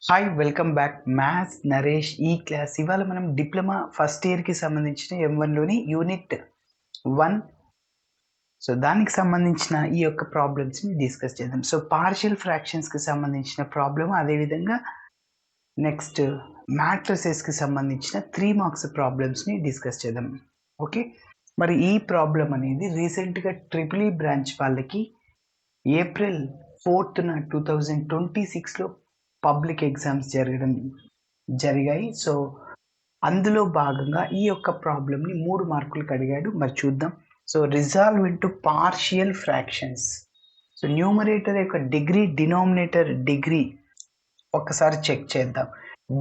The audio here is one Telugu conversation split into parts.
Hi welcome back maths Naresh ఈ క్లాస్ ఇవాళ మనం డిప్లొమా ఫస్ట్ ఇయర్కి సంబంధించిన M1లోని యూనిట్ 1 సో దానికి సంబంధించిన ఈ యొక్క ప్రాబ్లమ్స్ని డిస్కస్ చేద్దాం. సో పార్షియల్ ఫ్రాక్షన్స్కి సంబంధించిన ప్రాబ్లమ్, అదేవిధంగా నెక్స్ట్ మ్యాట్రిసెస్కి సంబంధించిన 3 మార్క్స్ ప్రాబ్లమ్స్ని డిస్కస్ చేద్దాం. ఓకే, మరి ఈ ప్రాబ్లం అనేది రీసెంట్గా ట్రిపుల్ బ్రాంచ్ వాళ్ళకి ఏప్రిల్ 4th 2026లో పబ్లిక్ ఎగ్జామ్స్ జరిగాయి. సో అందులో భాగంగా ఈ యొక్క ప్రాబ్లమ్ని 3 మార్కులకు అడిగాడు. మరి చూద్దాం. So resolve into partial fractions. So numerator యొక్క డిగ్రీ, డినామినేటర్ డిగ్రీ ఒక్కసారి చెక్ చేద్దాం.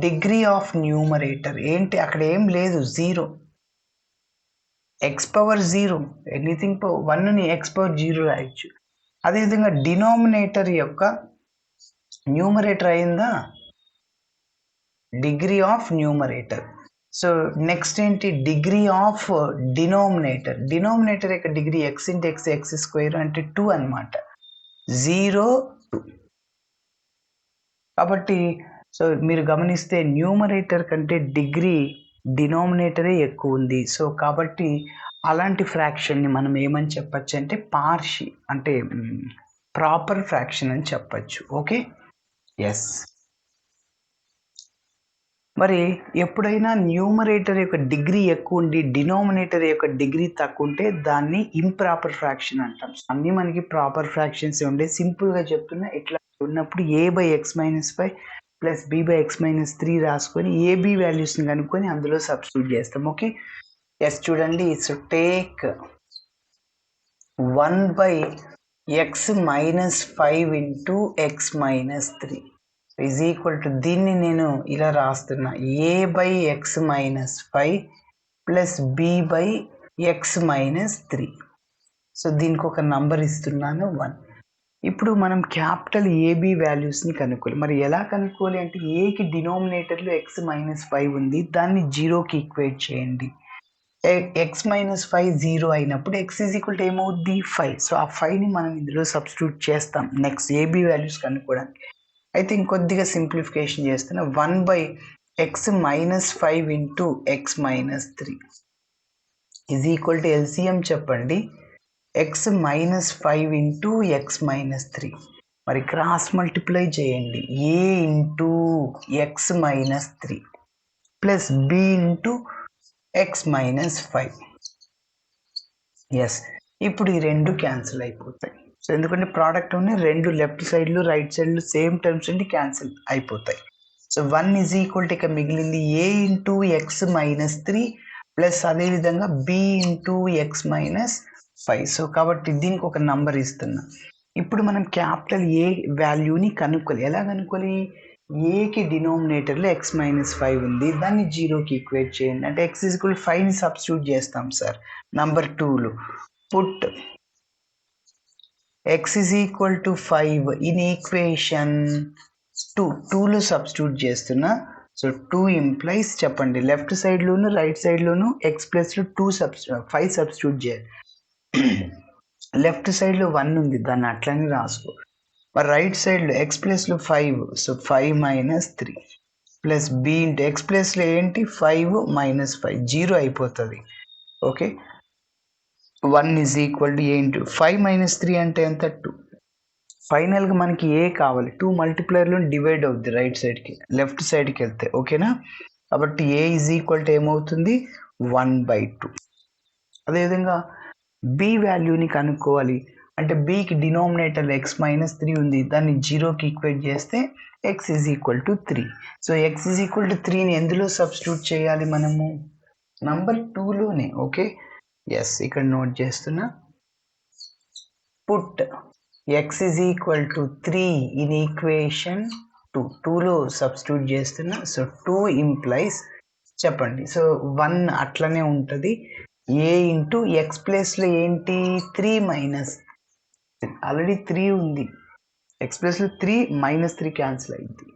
డిగ్రీ ఆఫ్ న్యూమరేటర్ ఏంటి? అక్కడ ఏం లేదు, 0, x⁻0, ఎనీథింగ్ 1ని x⁻0 రాయొచ్చు. అదేవిధంగా డినామినేటర్ యొక్క న్యూమరేటర్ అయిందా, degree of numerator. So next ఏంటి? Degree of denominator. డినామినేటర్ యొక్క degree x into x square అంటే 2 అనమాట, 0 2. కాబట్టి సో మీరు గమనిస్తే న్యూమరేటర్ కంటే డిగ్రీ డినామినేటరే ఎక్కువ ఉంది. సో కాబట్టి అలాంటి ఫ్రాక్షన్ని మనం ఏమని చెప్పచ్చు అంటే ప్రాపర్ ఫ్రాక్షన్ అని చెప్పచ్చు. Okay, yes. మరి ఎప్పుడైనా న్యూమరేటర్ యొక్క డిగ్రీ ఎక్కువ ఉండి డినామినేటర్ యొక్క డిగ్రీ తక్కువ ఉంటే దాన్ని ఇంప్రాపర్ ఫ్రాక్షన్ అంటాం. అన్నీ మనకి ప్రాపర్ ఫ్రాక్షన్స్ ఉండే. సింపుల్గా చెప్తున్నా, ఇట్లా ఉన్నప్పుడు a/x-5 ప్లస్ b/x-3 రాసుకొని ఏబి వాల్యూస్ని కనుక్కొని అందులో సబ్స్టిట్యూట్ చేస్తాం. Okay, yes. చూడండి, so take 1/x-5 into x-3 is equal to, దీన్ని నేను ఇలా రాస్తున్నా, a/x-5 ప్లస్ b/x-3. సో దీనికి ఒక నంబర్ ఇస్తున్నాను, 1. ఇప్పుడు మనం క్యాపిటల్ ఏబి వాల్యూస్ని కనుక్కోవాలి. మరి ఎలా కనుక్కోవాలి అంటే, ఏకి డినామినేటర్లో x-5 ఉంది, దాన్ని 0కి ఈక్వేట్ చేయండి. x-5 0 అయినప్పుడు x ఈజ్ ఈక్వల్ టు ఏమవుద్ది, 5. సో ఆ 5ని మనం ఇందులో సబ్స్టిట్యూట్ చేస్తాం నెక్స్ట్ ఏబి వాల్యూస్ కనుక్కోవడానికి. అయితే ఇంకొద్దిగా సింప్లిఫికేషన్ చేస్తున్నా, 1/x-5 into x-3 is equal to LCM చెప్పండి, x-5 ఇంటూ x-3. మరి క్రాస్ మల్టిప్లై చేయండి, a into x-3 plus b into x-5. Yes. ఇప్పుడు ఈ రెండు క్యాన్సిల్ అయిపోతాయి. సో ఎందుకంటే ప్రోడక్ట్ ఉన్నాయి, రెండు లెఫ్ట్ సైడ్లు రైట్ సైడ్లు సేమ్ టర్మ్స్ ఉండి క్యాన్సిల్ అయిపోతాయి. సో 1 ఈజ్ ఈక్వల్ టు ఇక మిగిలింది a ఇంటూ x-3 ప్లస్ అదేవిధంగా b ఇంటూ x-5. సో కాబట్టి దీనికి ఒక నంబర్ ఇస్తున్నా. ఇప్పుడు మనం క్యాపిటల్ ఏ వాల్యూని కనుక్కోవాలి. ఎలా కనుక్కోవాలి? ఏకి డినామినేటర్లో x-5 ఉంది, దాన్ని 0కి ఈక్వేట్ చేయండి. అంటే x ఈజ్ ఈక్వల్ 5ని సబ్స్టిట్యూట్ చేస్తాం సార్. నంబర్ 2లో put x is equal to 5 in equation 2లో సబ్స్టిట్యూట్ చేస్తున్నా. సో 2 ఇంప్లైస్ చెప్పండి, లెఫ్ట్ సైడ్లోను రైట్ సైడ్లోను x+లో 5 సబ్స్టిట్యూట్ చేయాలి. లెఫ్ట్ సైడ్లో 1 ఉంది, దాన్ని అట్లనే రాసుకో. మరి రైట్ సైడ్లో x+లో 5, సో 5 - 3 ప్లస్ b ఇంటూ x+లో ఏంటి, 5 - 5 0 అయిపోతుంది. Okay, 1 is equal to a into 5 - 3 అంటే ఎంత, 2. ఫైనల్గా మనకి ఏ కావాలి, 2 మల్టిప్లైర్లో డివైడ్ అవుద్ది రైట్ సైడ్కి, లెఫ్ట్ సైడ్కి వెళ్తే. ఓకేనా? కాబట్టి ఏ ఈజ్ ఈక్వల్ టు ఏమవుతుంది, 1/2. అదేవిధంగా బి వాల్యూని కనుక్కోవాలి. అంటే బికి డినామినేటర్ x-3 ఉంది, దాన్ని 0కి ఈక్వేట్ చేస్తే x is equal to 3. So x is equal to 3ని ఎందులో సబ్స్టిట్యూట్ చేయాలి మనము, నంబర్ 2లోనే. Okay, yes. ఇక్కడ నోట్ చేస్తున్నా, put x is equal to 3 in equation 2లో సబ్స్టిట్యూట్ చేస్తున్నా. సో 2 ఇంప్లైస్ చెప్పండి, సో 1 అట్లనే ఉంటుంది, a ఇంటూ x+లో ఏంటి, 3 - ఆల్రెడీ 3 ఉంది, x+లో 3 - 3 క్యాన్సిల్ అయింది,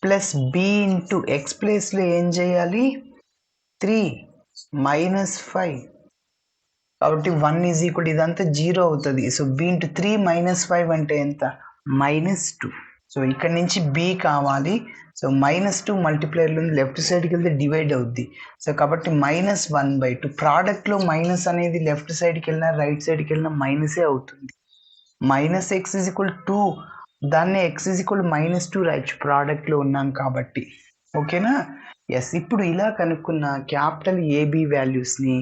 ప్లస్ b ఇంటూ x+లో ఏం చేయాలి, 3 - 5. కాబట్టి 1 ఈజ్ ఈక్వల్, ఇదంతా 0 అవుతుంది. సో b ఇంటూ 3 - 5 అంటే ఎంత, -2. సో ఇక్కడ నుంచి బి కావాలి. సో -2 మల్టిప్లైర్లో లెఫ్ట్ సైడ్కి వెళ్తే డివైడ్ అవుద్ది. సో కాబట్టి -1/2 ప్రోడక్ట్లో మైనస్ అనేది లెఫ్ట్ సైడ్కి వెళ్ళినా రైట్ సైడ్కి వెళ్ళినా మైనసే అవుతుంది. -x = 2 దాన్ని x = -2 రాయొచ్చు ప్రోడక్ట్లో ఉన్నాం కాబట్టి. ఓకేనా? ఎస్. ఇప్పుడు ఇలా కనుక్కున్న క్యాపిటల్ ఏబి వాల్యూస్ని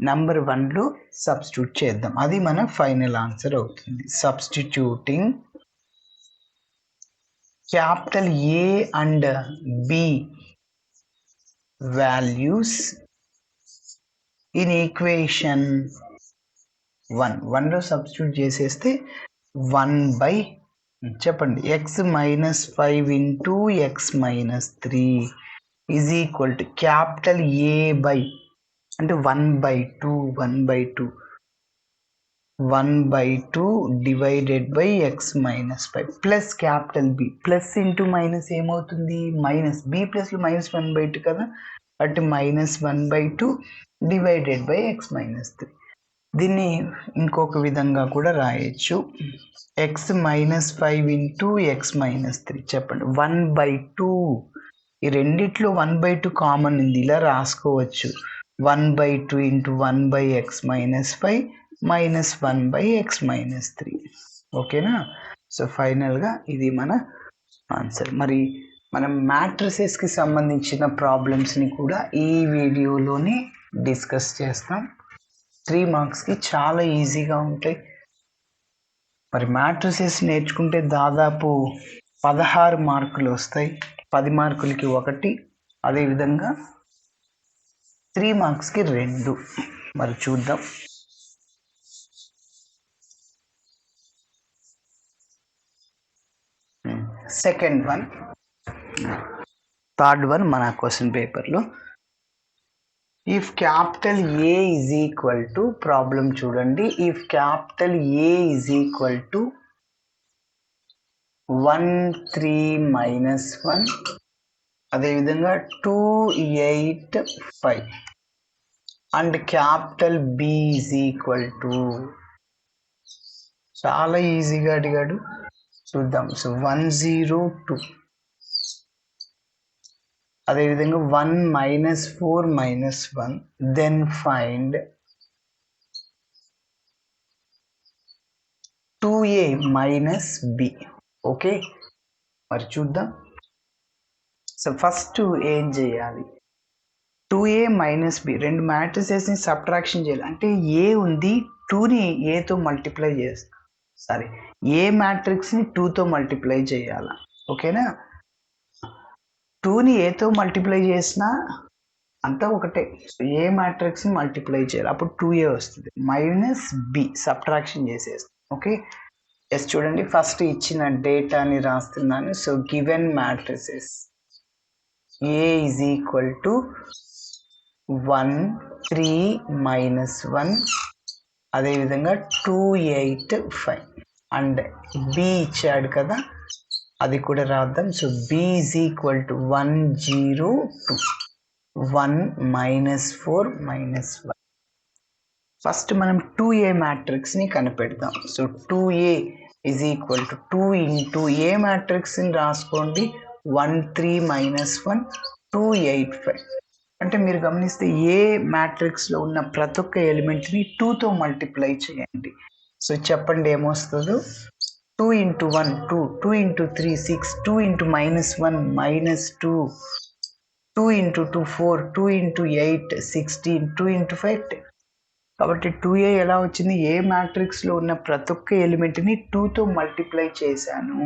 నెంబర్ 1లో సబ్స్టిట్యూట్ చేద్దాం. అది మన ఫైనల్ ఆన్సర్ అవుతుంది. Substituting capital A and B values in equation 1లో సబ్స్టిట్యూట్ చేసేస్తే 1/, చెప్పండి, x - 5 × x - 3 = capital A by అంటే 1/2 divided by x - 5 plus capital B. Plus into minus ఏమవుతుంది? మైనస్. బి ప్లస్లో -1/2 కదా, అంటే -1/2 డివైడెడ్ బై x - 3. దీన్ని ఇంకొక విధంగా కూడా రాయొచ్చు. x - 5 × x - 3 చెప్పండి 1/2. ఈ రెండిట్లో 1/2 కామన్ ఉంది, ఇలా రాసుకోవచ్చు. 1/2 × 1/x - 5 -1/x - 3. ఓకేనా? సో ఫైనల్గా ఇది మన ఆన్సర్. మరి మనం మ్యాట్రిసెస్కి సంబంధించిన ప్రాబ్లమ్స్ని కూడా ఈ వీడియోలోనే డిస్కస్ చేస్తాం. 3 మార్క్స్కి చాలా ఈజీగా ఉంటాయి. మరి మ్యాట్రిసెస్ నేర్చుకుంటే దాదాపు 16 మార్కులు వస్తాయి. 10 మార్కులకి 1, అదేవిధంగా 3 మార్క్స్కి 2. మరి చూద్దాం. సెకండ్ వన్, థర్డ్ వన్ మన క్వశ్చన్ పేపర్లో. If capital A is equal to, problem చూడండి, if capital A is equal to 1 3 -1, అదేవిధంగా 2 8 5 and capital B is equal to, చాలా ఈజీగా అడిగాడు, చూద్దాం. సో 1 0 2, అదేవిధంగా 1 -4 -1, then find 2a - b. Okay, మరి చూద్దాం. సో ఫస్ట్ ఏం చేయాలి? 2a - b, రెండు మ్యాట్రిసెస్ని సబ్ట్రాక్షన్ చేయాలి. అంటే ఏ ఉంది, 2ని ఏతో మల్టిప్లై చేస్తాం. సారీ, ఏ మ్యాట్రిక్స్ని 2తో మల్టిప్లై చేయాలి. ఓకేనా? 2ని ఏతో మల్టిప్లై చేసినా అంతా ఒకటే. సో ఏ మ్యాట్రిక్స్ని మల్టిప్లై చేయాలి, అప్పుడు 2a వస్తుంది. -b సబ్ట్రాక్షన్ చేసేస్తాం. Okay, yes. చూడండి, ఫస్ట్ ఇచ్చిన డేటాని రాస్తున్నాను. So given matrices a is equal to 1 3 -1, అదేవిధంగా 2 8 5 అండ్ b ఇచ్చాడు కదా, అది కూడా రాద్దాం. So b is equal to 1 0 2, 1 -4 -1. First మనం 2a మ్యాట్రిక్స్ని కనిపెడదాం. So 2a is equal to 2 into A మ్యాట్రిక్స్ని రాసుకోండి, 1 3 -1 2 8 5. అంటే మీరు గమనిస్తే ఏ మ్యాట్రిక్స్లో ఉన్న ప్రతి ఒక్క ఎలిమెంట్ని 2తో మల్టిప్లై చేయండి. సో చెప్పండి ఏమొస్తుందో. 2 × 1 2, 2 × 3 6, 2 × -1 -2, 2 × 2 4, 2 × 8 16, 2 × 5 10. కాబట్టి 2a ఎలా వచ్చింది? ఏ మ్యాట్రిక్స్లో ఉన్న ప్రతి ఒక్క ఎలిమెంట్ని 2తో మల్టిప్లై చేశాను.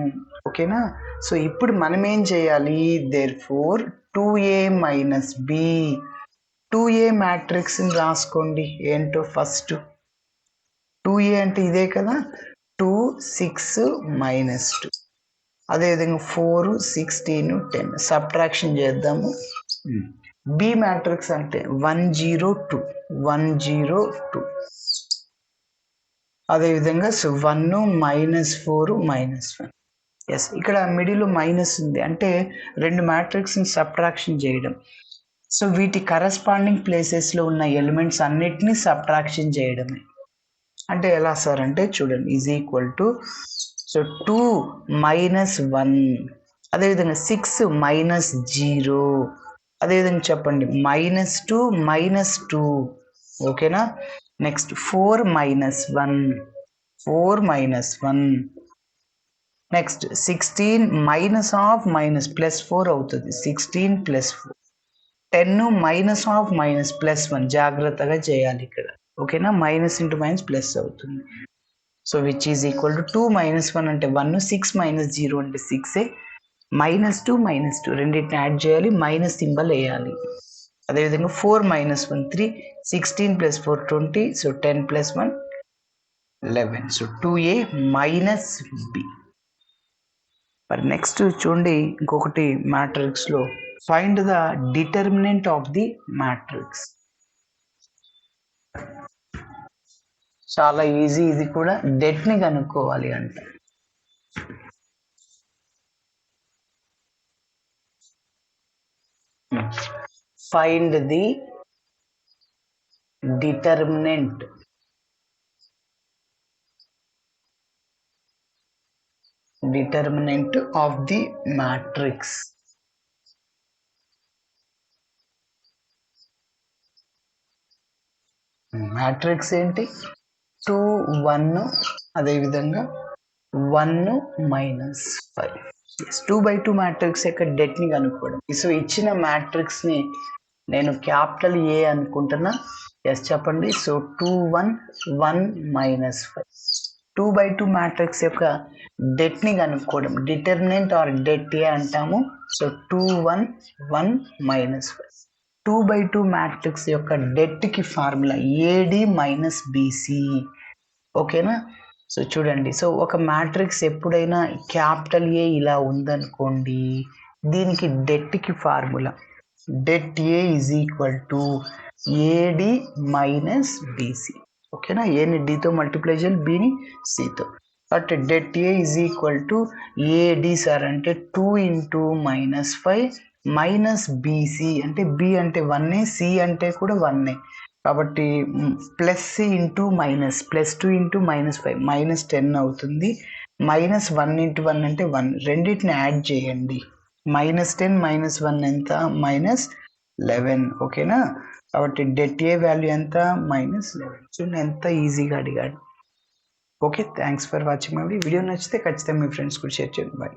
ఓకేనా? సో ఇప్పుడు మనం ఏం చేయాలి? దేర్ఫోర్ 2a - b, 2a మ్యాట్రిక్స్ని రాసుకోండి. ఏంటో ఫస్ట్ 2a అంటే ఇదే కదా, 2 6 -2, అదేవిధంగా 4 16 10. సబ్ట్రాక్షన్ చేద్దాము. బి మ్యాట్రిక్స్ అంటే 1 0 2, 1 0 2, అదేవిధంగా 1 -4 -1. ఎస్, ఇక్కడ మిడిల్లో మైనస్ ఉంది, అంటే రెండు మ్యాట్రిక్స్ని సబ్ట్రాక్షన్ చేయడం. సో వీటి కరస్పాండింగ్ ప్లేసెస్లో ఉన్న ఎలిమెంట్స్ అన్నిటినీ సబ్ట్రాక్షన్ చేయడమే. అంటే ఎలా సార్ అంటే చూడండి, is equal to, so 2 minus 1, అదేవిధంగా 6 మైనస్ 0, అదేవిధంగా చెప్పండి -2 -2, ఓకేనా. Next 4 minus 1, 4 minus 1, next 16 minus of minus plus 4 అవుతుంది, 16 plus 4, 10 minus of minus plus 1, జాగ్రత్తగా చేయాలి ఇక్కడ, ఓకేనా. మైనస్ ఇంటూ మైనస్ ప్లస్ అవుతుంది. So which is equal to 2 minus 1 అంటే 1, 6 మైనస్ 0 అంటే 6, -2 రెండింటిని యాడ్ చేయాలి, మైనస్ సింబల్ వేయాలి. అదేవిధంగా 4 minus 1 3, 16 plus 4 20, so 10 plus 1 11, so 2a minus b. మరి నెక్స్ట్ చూడండి ఇంకొకటి మ్యాట్రిక్స్లో find the determinant of the matrix. చాలా ఈజీ, ఇది కూడా డెట్ని కనుక్కోవాలి అంటే. Find the determinant of the matrix. Matrix ఏంటి? 2 1, అదేవిధంగా 1 మైనస్ 5. 2/2 మ్యాట్రిక్స్ యొక్క డెట్ని కనుక్కోవడం. సో ఇచ్చిన మ్యాట్రిక్స్ని నేను క్యాపిటల్ ఏ అనుకుంటున్నా, ఎస్ చెప్పండి. So 2 1 1 minus 5. 2/2 మ్యాట్రిక్స్ యొక్క డెట్ని కనుక్కోవడం, డిటర్మినెంట్ ఆర్ డెట్ ఏ అంటాము. So 2 1 1 minus 5. 2/2 మ్యాట్రిక్స్ యొక్క డెట్కి ఫార్ములా ఏడి మైనస్ బీసీ, ఓకేనా. సో చూడండి, సో ఒక మ్యాట్రిక్స్ ఎప్పుడైనా క్యాపిటల్ ఏ ఇలా ఉందనుకోండి, దీనికి డెట్కి formula det A is equal to AD minus BC, ఓకేనా. ఏని డితో మల్టిప్లై చేయాలి, బిని సితో. కాబట్టి det A is equal to AD sir అంటే 2 ఇంటూ -5 మైనస్ బీసీ అంటే బి అంటే 1, సి అంటే కూడా 1. కాబట్టి ప్లస్ ఇంటూ మైనస్, +2 ఇంటూ -5 -10 అవుతుంది. -1 ఇంటూ 1 అంటే 1, రెండింటిని యాడ్ చేయండి. -10 -1 ఎంత? -11, ఓకేనా. కాబట్టి డెట్ ఏ వాల్యూ ఎంత? -11. చూడండి ఎంత ఈజీగా అడిగాడు. Okay, thanks for watching my video. నచ్చితే ఖచ్చితంగా మీ ఫ్రెండ్స్ కూడా షేర్ చేయండి. బాయ్.